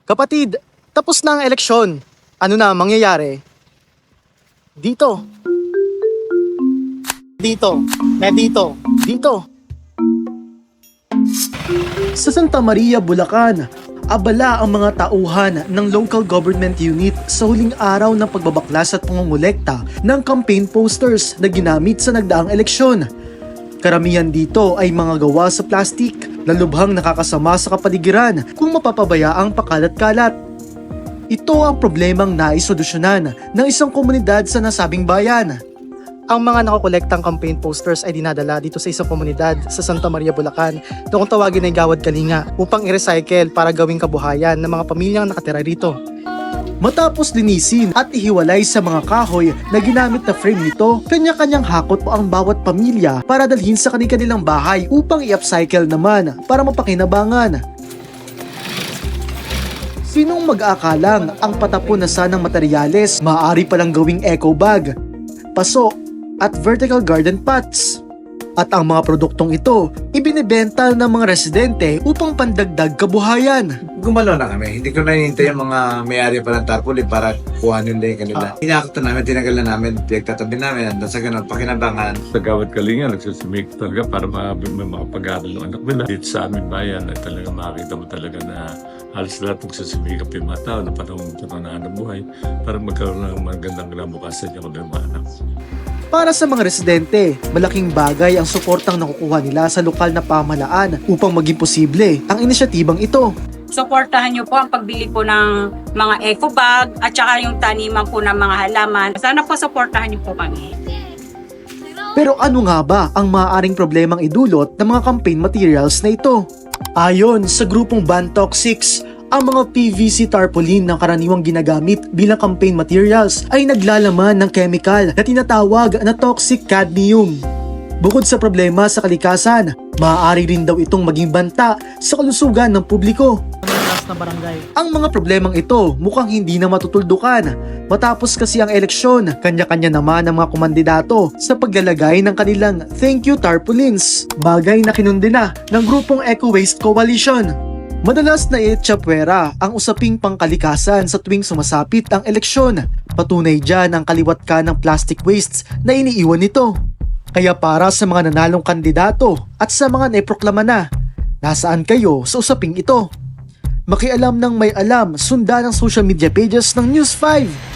Kapatid, tapos na ang eleksyon. Ano na ang mangyayari? Dito. Dito. Dito. Sa Santa Maria, Bulacan, abala ang mga tauhan ng local government unit sa huling araw ng pagbabaklas at pangongolekta ng campaign posters na ginamit sa nagdaang eleksyon. Karamihan dito ay mga gawa sa plastik na lubhang nakakasama sa kapaligiran kung mapapabayaang pakalat-kalat. Ito ang problemang naisolusyonan ng isang komunidad sa nasabing bayan. Ang mga nakokolektang campaign posters ay dinadala dito sa isang komunidad sa Santa Maria, Bulacan na kung tawagin ay Gawad Kalinga upang i-recycle para gawing kabuhayan ng mga pamilyang nakatira rito. Matapos linisin at ihiwalay sa mga kahoy na ginamit na frame nito, kanya-kanyang hakot po ang bawat pamilya para dalhin sa kanilang bahay upang i-upcycle naman para mapakinabangan. Sinong mag-aakalang ang patapon na sanang materyales maaari palang gawing eco bag, paso at vertical garden pots? At ang mga produktong ito, ibinibenta ng mga residente upang pandagdag kabuhayan. Gumalaw na kami. Hindi ko na hinihintay yung mga may-ari pa ng tarpaulin para kuhanin nila yung kanila. Hinakot na namin, tinagal na namin, pinagtatabi namin. At sa ganun, pakinabangan. Sa Gawad Kalinga, nagsisimik talaga para may makapag-aaral ng anak nila. Dito sa aming bayan ay talaga makikita mo talaga na halos lahat nagsisimikap yung mga tao na panahon na ng buhay para magkaroon ng magandang kinabukasan yung mga anak. Para sa mga residente, malaking bagay ang suportang nakukuha nila sa lokal na pamahalaan upang maging posible ang inisyatibang ito. Suportahan niyo po ang pagbili po ng mga eco bag at saka yung taniman po ng mga halaman. Sana po suportahan niyo po kami. Pero ano nga ba ang maaaring problemang idulot ng mga campaign materials na ito? Ayon sa grupong Bantok 6, ang mga PVC tarpaulin na karaniwang ginagamit bilang campaign materials ay naglalaman ng chemical na tinatawag na toxic cadmium. Bukod sa problema sa kalikasan, maaari rin daw itong maging banta sa kalusugan ng publiko. Ang mga problemang ito mukhang hindi na matutuldukan. Matapos kasi ang eleksyon, kanya-kanya naman ang mga kumandidato sa paglalagay ng kanilang thank you tarpaulins, bagay na kinundina ng grupong Eco Waste Coalition. Madalas na itsyapwera ang usaping pangkalikasan sa tuwing sumasapit ang eleksyon. Patunay dyan ang kaliwat ka ng plastic wastes na iniiwan nito. Kaya para sa mga nanalong kandidato at sa mga naiproklama na, nasaan kayo sa usaping ito? Makialam ng may alam, sundan ang social media pages ng News 5.